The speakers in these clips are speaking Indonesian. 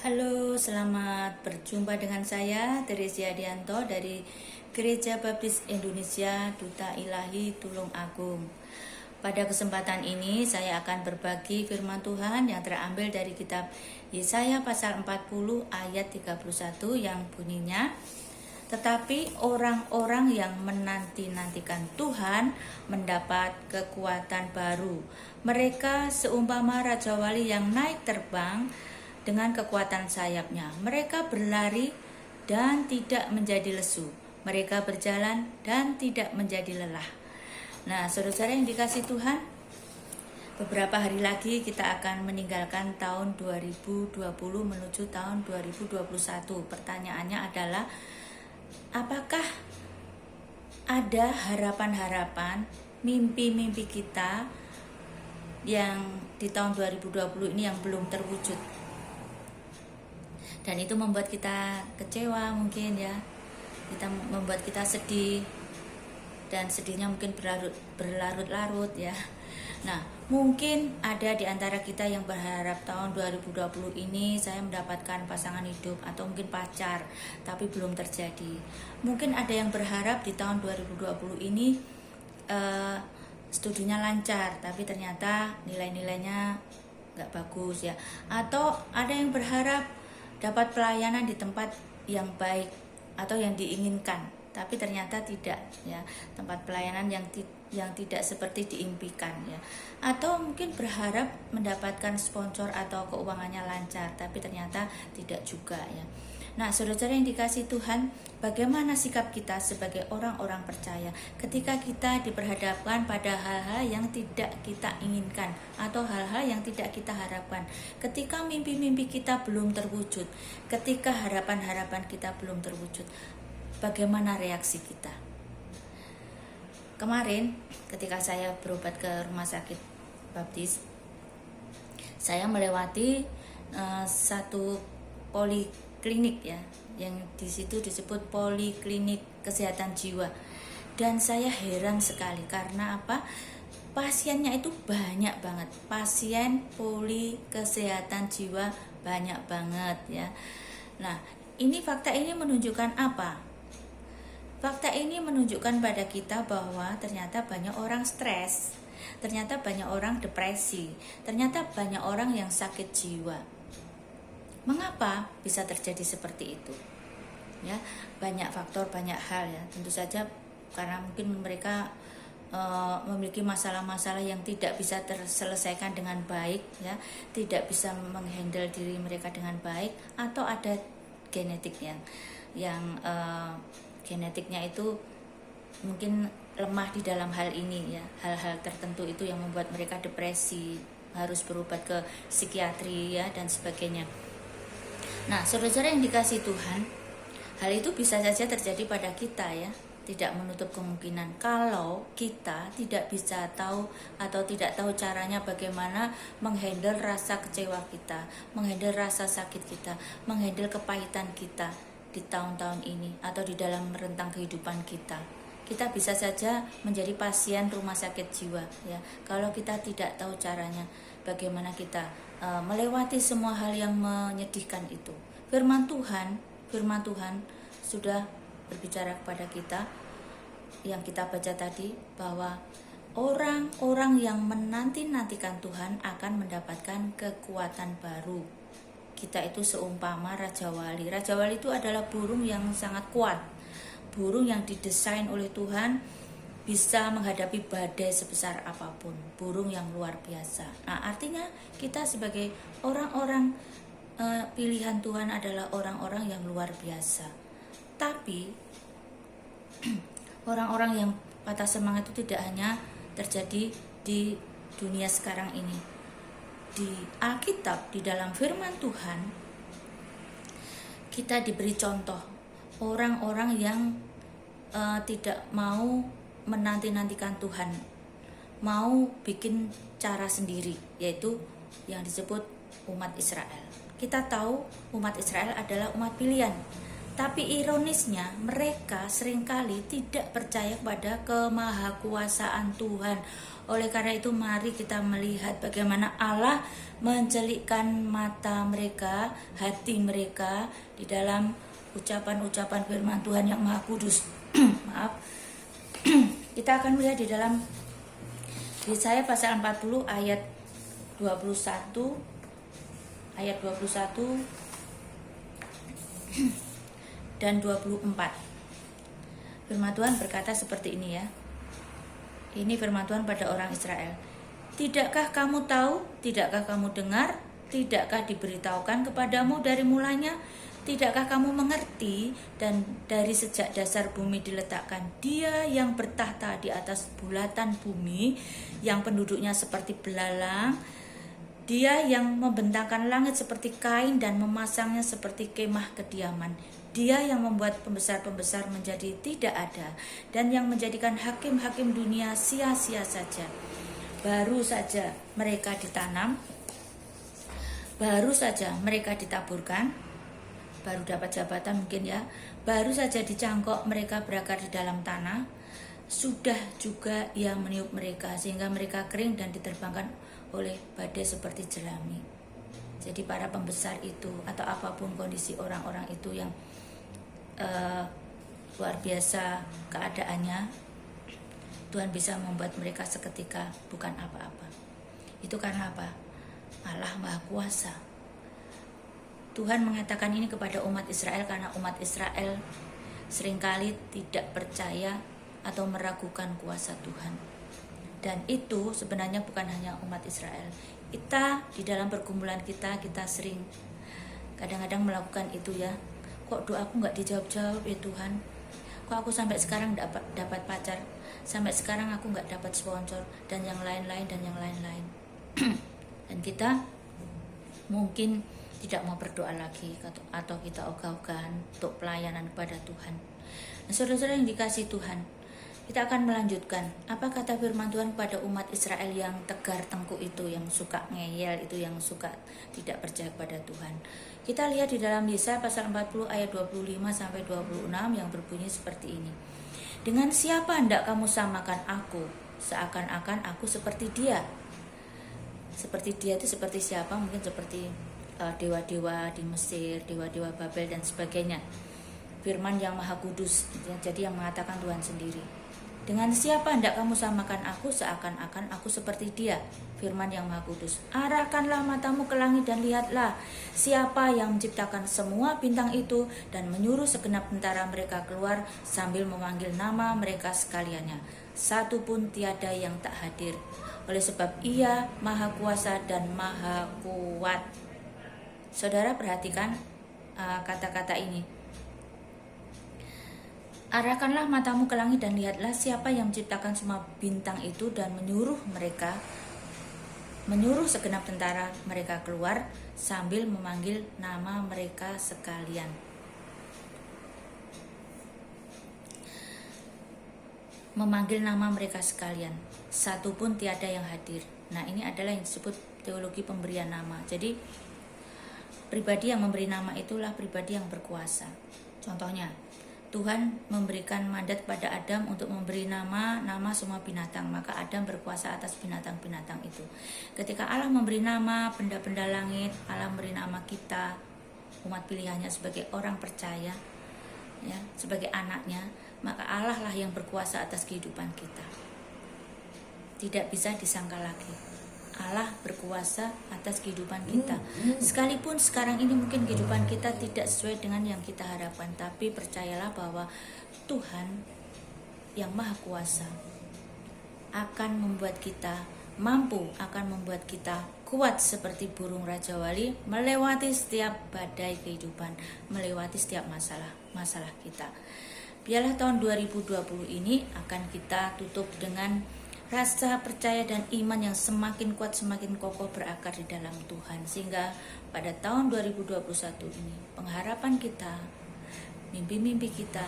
Halo, selamat berjumpa dengan saya Teresia Dianto dari Gereja Baptis Indonesia Duta Ilahi Tulung Agung. Pada kesempatan ini saya akan berbagi firman Tuhan yang terambil dari kitab Yesaya pasal 40 ayat 31 yang bunyinya, tetapi orang-orang yang menanti-nantikan Tuhan mendapat kekuatan baru. Mereka seumpama Raja Wali yang naik terbang dengan kekuatan sayapnya. Mereka berlari dan tidak menjadi lesu. Mereka berjalan dan tidak menjadi lelah. Nah, saudara-saudara yang dikasih Tuhan, beberapa hari lagi kita akan meninggalkan tahun 2020 menuju tahun 2021. Pertanyaannya adalah, apakah ada harapan-harapan, mimpi-mimpi kita yang di tahun 2020 ini yang belum terwujud? Dan itu membuat kita kecewa mungkin ya, membuat kita sedih, dan sedihnya mungkin berlarut-larut ya. Nah, mungkin ada di antara kita yang berharap tahun 2020 ini saya mendapatkan pasangan hidup atau mungkin pacar, tapi belum terjadi. Mungkin ada yang berharap di tahun 2020 ini studinya lancar, tapi ternyata nilai-nilainya nggak bagus ya. Atau ada yang berharap dapat pelayanan di tempat yang baik atau yang diinginkan, tapi ternyata tidak ya, tempat pelayanan yang tidak seperti diimpikan ya. Atau mungkin berharap mendapatkan sponsor atau keuangannya lancar, tapi ternyata tidak juga ya. Nah, saudara-saudara yang dikasih Tuhan, bagaimana sikap kita sebagai orang-orang percaya ketika kita diperhadapkan pada hal-hal yang tidak kita inginkan atau hal-hal yang tidak kita harapkan? Ketika mimpi-mimpi kita belum terwujud, ketika harapan-harapan kita belum terwujud, bagaimana reaksi kita? Kemarin ketika saya berobat ke rumah sakit baptis, saya melewati satu poliklinik ya, yang di situ disebut poliklinik kesehatan jiwa. Dan saya heran sekali karena apa? Pasiennya itu banyak banget. Pasien poli kesehatan jiwa banyak banget ya. Nah, fakta ini menunjukkan apa? Fakta ini menunjukkan pada kita bahwa ternyata banyak orang stres, ternyata banyak orang depresi, ternyata banyak orang yang sakit jiwa. Mengapa bisa terjadi seperti itu? Ya, banyak faktor, banyak hal ya. Tentu saja karena mungkin mereka memiliki masalah-masalah yang tidak bisa terselesaikan dengan baik ya, tidak bisa menghandle diri mereka dengan baik, atau ada genetik yang genetiknya itu mungkin lemah di dalam hal ini ya. Hal-hal tertentu itu yang membuat mereka depresi, harus berobat ke psikiatri ya, dan sebagainya. Nah, saudara-saudara yang dikasih Tuhan, hal itu bisa saja terjadi pada kita ya. Tidak menutup kemungkinan kalau kita tidak bisa tahu atau tidak tahu caranya bagaimana menghandle rasa kecewa kita, menghandle rasa sakit kita, menghandle kepahitan kita di tahun-tahun ini atau di dalam rentang kehidupan kita. Kita bisa saja menjadi pasien rumah sakit jiwa ya, kalau kita tidak tahu caranya bagaimana kita melewati semua hal yang menyedihkan itu. Firman Tuhan sudah berbicara kepada kita yang kita baca tadi, bahwa orang-orang yang menanti-nantikan Tuhan akan mendapatkan kekuatan baru. Kita itu seumpama Raja Wali. Raja Wali itu adalah burung yang sangat kuat, burung yang didesain oleh Tuhan bisa menghadapi badai sebesar apapun, burung yang luar biasa. Nah, artinya kita sebagai orang-orang pilihan Tuhan adalah orang-orang yang luar biasa. Tapi orang-orang yang patah semangat itu tidak hanya terjadi di dunia sekarang ini. Di Alkitab, di dalam firman Tuhan, kita diberi contoh orang-orang yang tidak mau menanti-nantikan Tuhan, mau bikin cara sendiri, yaitu yang disebut umat Israel. Kita tahu umat Israel adalah umat pilihan, Tapi ironisnya mereka seringkali tidak percaya pada kemahakuasaan Tuhan. Oleh karena itu mari kita melihat bagaimana Allah mencelikkan mata mereka, hati mereka di dalam ucapan-ucapan firman Tuhan yang Maha Kudus. Maaf. Kita akan melihat di dalam Yesaya pasal 40 ayat 21 dan 24. Firman Tuhan berkata seperti ini ya. Ini firman Tuhan pada orang Israel. Tidakkah kamu tahu? Tidakkah kamu dengar? Tidakkah diberitahukan kepadamu dari mulanya? Tidakkah kamu mengerti? Dan dari sejak dasar bumi diletakkan, Dia yang bertahta di atas bulatan bumi, yang penduduknya seperti belalang, Dia yang membentangkan langit seperti kain dan memasangnya seperti kemah kediaman. Dia yang membuat pembesar-pembesar menjadi tidak ada dan yang menjadikan hakim-hakim dunia sia-sia saja. Baru saja mereka ditanam, baru saja mereka ditaburkan, baru dapat jabatan mungkin ya, baru saja dicangkok mereka berakar di dalam tanah, sudah juga Ia meniup mereka sehingga mereka kering dan diterbangkan oleh badai seperti jerami. Jadi para pembesar itu atau apapun kondisi orang-orang itu yang luar biasa keadaannya, Tuhan bisa membuat mereka seketika bukan apa-apa. Itu karena apa? Allah Maha Kuasa. Tuhan mengatakan ini kepada umat Israel karena umat Israel seringkali tidak percaya atau meragukan kuasa Tuhan. Dan itu sebenarnya bukan hanya umat Israel. Kita di dalam pergumulan kita sering kadang-kadang melakukan itu ya. Kok doaku nggak dijawab-jawab ya Tuhan? Kok aku sampai sekarang dapat pacar? Sampai sekarang aku nggak dapat sponsor dan yang lain-lain dan yang lain-lain. Dan kita mungkin tidak mau berdoa lagi atau kita ogah-ogahan untuk pelayanan kepada Tuhan. Nah, saudara-saudara yang dikasihi Tuhan, kita akan melanjutkan apa kata firman Tuhan kepada umat Israel yang tegar tengkuk itu, yang suka ngeyel itu, yang suka tidak percaya kepada Tuhan. Kita lihat di dalam Yesaya pasal 40 ayat 25 sampai 26 yang berbunyi seperti ini. Dengan siapa hendak kamu samakan aku? Seakan-akan aku seperti dia. Seperti dia itu seperti siapa? Mungkin seperti dewa-dewa di Mesir, dewa-dewa Babel dan sebagainya. Firman yang Maha Kudus, jadi yang mengatakan Tuhan sendiri. Dengan siapa hendak kamu samakan aku? Seakan-akan aku seperti dia. Firman yang Maha Kudus. Arahkanlah matamu ke langit dan lihatlah siapa yang menciptakan semua bintang itu dan menyuruh segenap tentara mereka keluar sambil memanggil nama mereka sekaliannya. Satu pun tiada yang tak hadir. Oleh sebab Ia Maha Kuasa dan Maha Kuat. Saudara perhatikan kata-kata ini. Arahkanlah matamu ke langit dan lihatlah siapa yang menciptakan semua bintang itu dan menyuruh segenap tentara mereka keluar sambil memanggil nama mereka sekalian. Memanggil nama mereka sekalian. Satu pun tiada yang hadir. Nah, ini adalah yang disebut teologi pemberian nama. Jadi pribadi yang memberi nama itulah pribadi yang berkuasa. Contohnya, Tuhan memberikan mandat pada Adam untuk memberi nama semua binatang, maka Adam berkuasa atas binatang-binatang itu. Ketika Allah memberi nama benda-benda langit, Allah memberi nama kita, umat pilihannya sebagai orang percaya, ya, sebagai anaknya, maka Allah lah yang berkuasa atas kehidupan kita. Tidak bisa disangka lagi. Allah berkuasa atas kehidupan kita. Sekalipun sekarang ini mungkin kehidupan kita tidak sesuai dengan yang kita harapkan, tapi percayalah bahwa Tuhan yang Maha Kuasa akan membuat kita mampu, akan membuat kita kuat seperti burung Raja Wali melewati setiap badai kehidupan, melewati setiap masalah kita. Biarlah tahun 2020 ini akan kita tutup dengan rasa percaya dan iman yang semakin kuat, semakin kokoh berakar di dalam Tuhan. Sehingga pada tahun 2021 ini, pengharapan kita, mimpi-mimpi kita,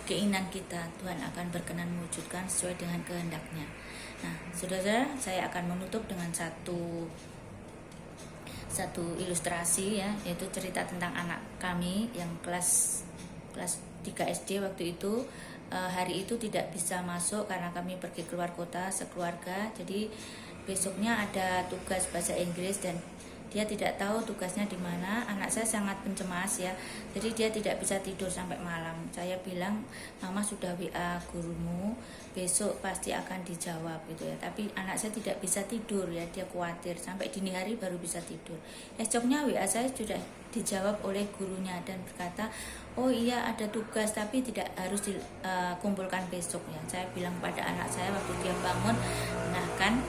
keinginan kita, Tuhan akan berkenan mewujudkan sesuai dengan kehendak-Nya. Nah, saudara, saya akan menutup dengan satu ilustrasi ya, yaitu cerita tentang anak kami yang kelas kelas 3 SD waktu itu. Hari itu tidak bisa masuk karena kami pergi keluar kota sekeluarga. Jadi besoknya ada tugas bahasa Inggris dan dia tidak tahu tugasnya di mana. Anak saya sangat pencemas ya, jadi dia tidak bisa tidur sampai malam. Saya bilang, mama sudah WA gurumu, besok pasti akan dijawab gitu ya. Tapi anak saya tidak bisa tidur ya, dia khawatir sampai dini hari baru bisa tidur. Esoknya WA saya sudah dijawab oleh gurunya dan berkata, oh iya ada tugas tapi tidak harus dikumpulkan besok ya. Saya bilang pada anak saya waktu dia bangun, nah kan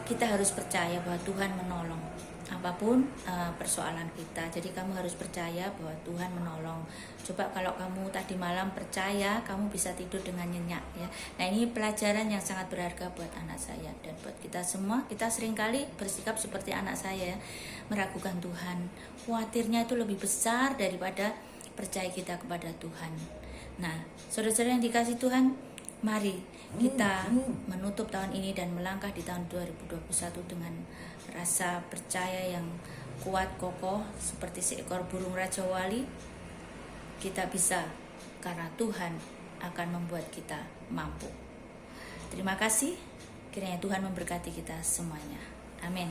kita harus percaya bahwa Tuhan menolong apapun persoalan kita. Jadi kamu harus percaya bahwa Tuhan menolong. Coba kalau kamu tadi malam percaya, kamu bisa tidur dengan nyenyak ya. Nah ini pelajaran yang sangat berharga buat anak saya dan buat kita semua. Kita seringkali bersikap seperti anak saya, meragukan Tuhan. Khawatirnya itu lebih besar daripada percaya kita kepada Tuhan. Nah, saudara-saudara yang dikasih Tuhan, mari kita menutup tahun ini dan melangkah di tahun 2021 dengan rasa percaya yang kuat kokoh seperti seekor burung Raja Wali. Kita bisa karena Tuhan akan membuat kita mampu. Terima kasih, kiranya Tuhan memberkati kita semuanya. Amin.